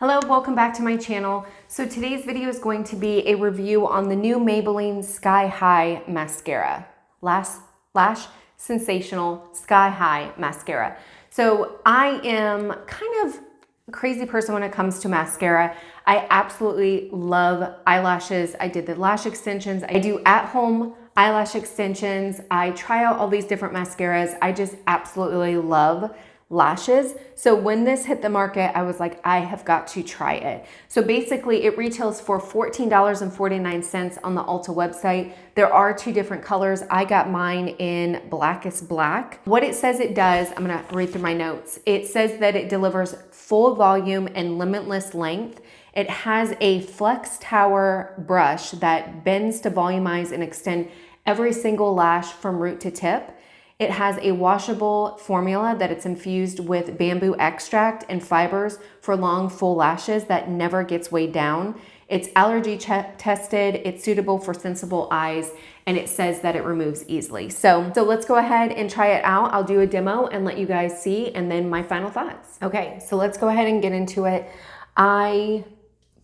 Hello, welcome back to my channel. So today's video is going to be a review on the new Maybelline Sky High Mascara. Lash Sensational Sky High Mascara. So I am kind of a crazy person when it comes to mascara. I absolutely love eyelashes. I did the lash extensions. I do at-home eyelash extensions. I try out all these different mascaras. I just absolutely love lashes. So when this hit the market, I was like, I have got to try it. So basically it retails for $14.49 on the Ulta website. There are two different colors. I got mine in blackest black. What it says it does, I'm gonna read through my notes. It says that it delivers full volume and limitless length. It has a flex tower brush that bends to volumize and extend every single lash from root to tip. It has a washable formula that it's infused with bamboo extract and fibers for long, full lashes that never gets weighed down. It's allergy tested, it's suitable for sensible eyes, and it says that it removes easily. So let's go ahead and try it out. I'll do a demo and let you guys see, and then my final thoughts. Okay, so let's go ahead and get into it. I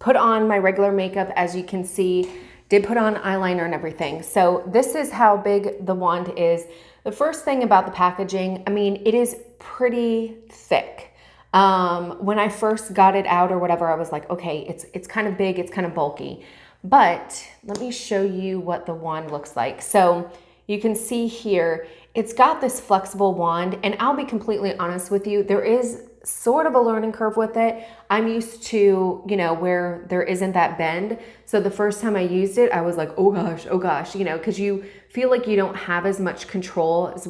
put on my regular makeup, as you can see, did put on eyeliner and everything. So this is how big the wand is. The first thing about the packaging, I mean, it is pretty thick. When I first got it out or whatever, I was like, okay, it's kind of big, it's kind of bulky. But let me show you what the wand looks like. So you can see here, it's got this flexible wand, and I'll be completely honest with you, there is sort of a learning curve with it. I'm used to, where there isn't that bend. So the first time I used it, I was like, oh gosh, because you feel like you don't have as much control as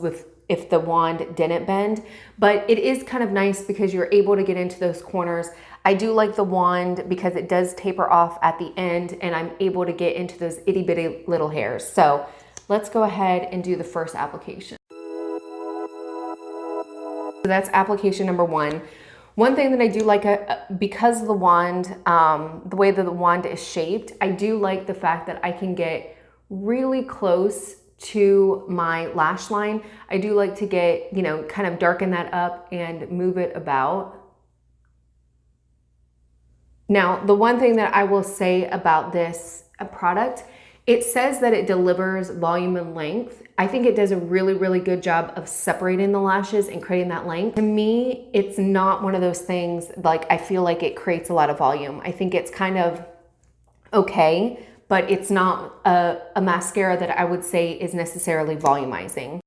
if the wand didn't bend. But it is kind of nice because you're able to get into those corners. I do like the wand because it does taper off at the end, and I'm able to get into those itty bitty little hairs. So let's go ahead and do the first application. So that's application number one. One thing that I do like, because of the wand, the way that the wand is shaped, I do like the fact that I can get really close to my lash line. I do like to get, kind of darken that up and move it about. Now, the one thing that I will say about this product, it says that it delivers volume and length. I think it does a really, really good job of separating the lashes and creating that length. To me, it's not one of those things like I feel like it creates a lot of volume. I think it's kind of okay, but it's not a mascara that I would say is necessarily volumizing.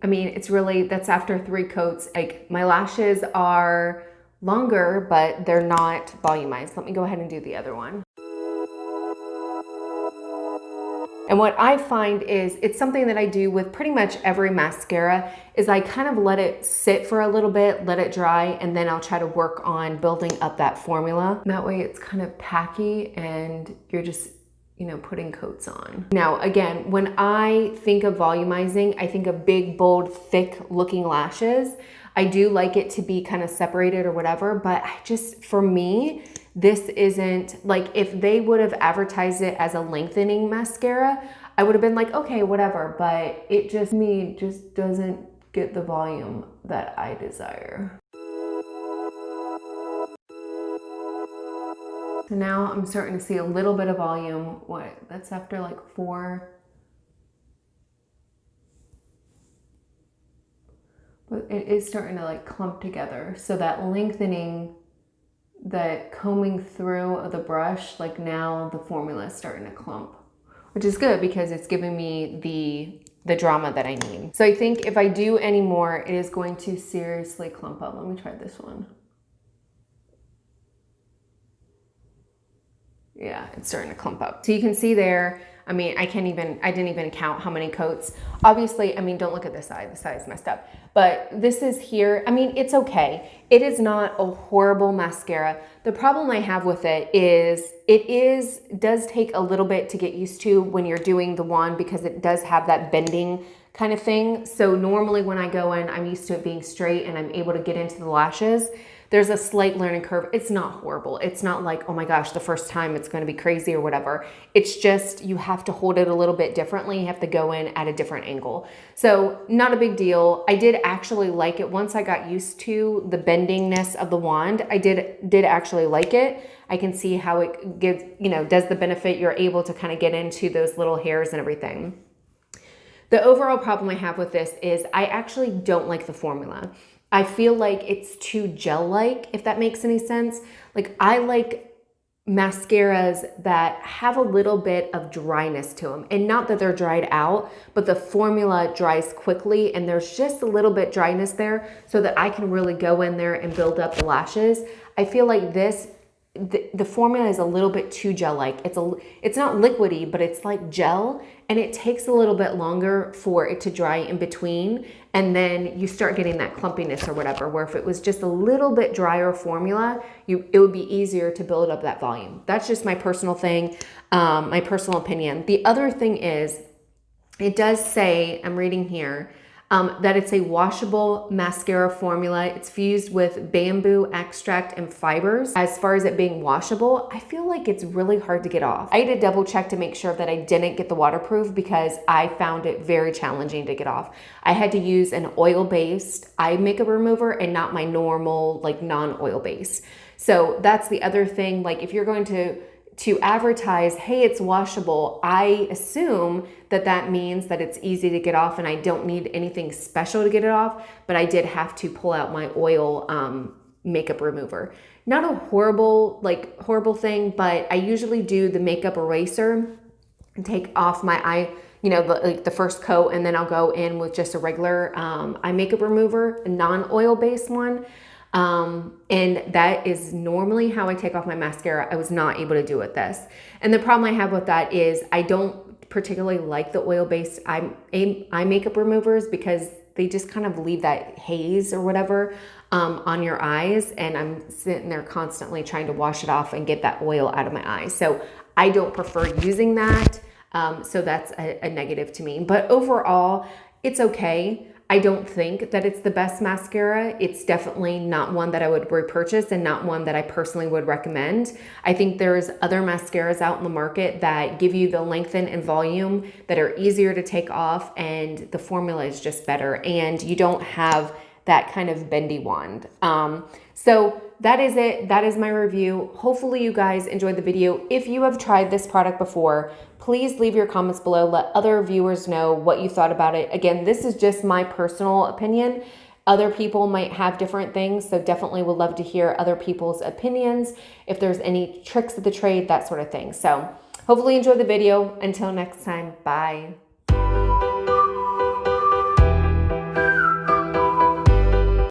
I mean, it's really, that's after 3 coats. Like, my lashes are longer, but they're not volumized. Let me go ahead and do the other one. And what I find is, it's something that I do with pretty much every mascara, is I kind of let it sit for a little bit, let it dry, and then I'll try to work on building up that formula. That way it's kind of tacky and you're just, putting coats on. Now, again, when I think of volumizing, I think of big, bold, thick looking lashes. I do like it to be kind of separated or whatever, but for me, this isn't, like, if they would have advertised it as a lengthening mascara, I would have been like, okay, whatever, but it just doesn't get the volume that I desire. So now I'm starting to see a little bit of volume. That's after like 4. But it is starting to like clump together. So that lengthening, that combing through of the brush, like now the formula is starting to clump, which is good because it's giving me the drama that I need. So I think if I do any more, it is going to seriously clump up. Let me try this one. Yeah, it's starting to clump up. So you can see there, I mean, I didn't even count how many coats. Obviously, I mean, don't look at this side. The side's messed up. But this is here. I mean, it's okay. It is not a horrible mascara. The problem I have with it does take a little bit to get used to when you're doing the wand, because it does have that bending kind of thing. So normally when I go in, I'm used to it being straight and I'm able to get into the lashes. There's a slight learning curve. It's not horrible. It's not like, oh my gosh, the first time it's going to be crazy or whatever. It's just you have to hold it a little bit differently. You have to go in at a different angle. So not a big deal. I did actually like it once I got used to the bendingness of the wand. I did actually like it. I can see how it gives, does the benefit. You're able to kind of get into those little hairs and everything. The overall problem I have with this is I actually don't like the formula. I feel like it's too gel-like, if that makes any sense. Like, I like mascaras that have a little bit of dryness to them. And not that they're dried out, but the formula dries quickly and there's just a little bit dryness there so that I can really go in there and build up the lashes. I feel like the formula is a little bit too gel-like. It's not liquidy, but it's like gel, and it takes a little bit longer for it to dry in between, and then you start getting that clumpiness or whatever, where if it was just a little bit drier formula, it would be easier to build up that volume. That's just my personal thing, my personal opinion. The other thing is, it does say, I'm reading here, that it's a washable mascara formula. It's fused with bamboo extract and fibers. As far as it being washable, I feel like it's really hard to get off. I had to double check to make sure that I didn't get the waterproof because I found it very challenging to get off. I had to use an oil-based eye makeup remover and not my normal, like, non-oil base. So that's the other thing. Like, if you're going to advertise, hey, it's washable, I assume that means that it's easy to get off and I don't need anything special to get it off, but I did have to pull out my oil makeup remover. Not a horrible thing, but I usually do the makeup eraser and take off my eye, the first coat, and then I'll go in with just a regular eye makeup remover, a non-oil based one. And that is normally how I take off my mascara. I was not able to do with this. And the problem I have with that is I don't particularly like the oil-based eye makeup removers because they just kind of leave that haze or whatever on your eyes. And I'm sitting there constantly trying to wash it off and get that oil out of my eyes. So I don't prefer using that. So that's a negative to me. But overall, it's okay. I don't think that it's the best mascara. It's definitely not one that I would repurchase and not one that I personally would recommend. I think there's other mascaras out in the market that give you the lengthen and volume that are easier to take off, and the formula is just better, and you don't have that kind of bendy wand. So that is it. That is my review. Hopefully you guys enjoyed the video. If you have tried this product before, please leave your comments below. Let other viewers know what you thought about it. Again, this is just my personal opinion. Other people might have different things, so definitely would love to hear other people's opinions, if there's any tricks of the trade, that sort of thing. So hopefully you enjoyed the video. Until next time, bye.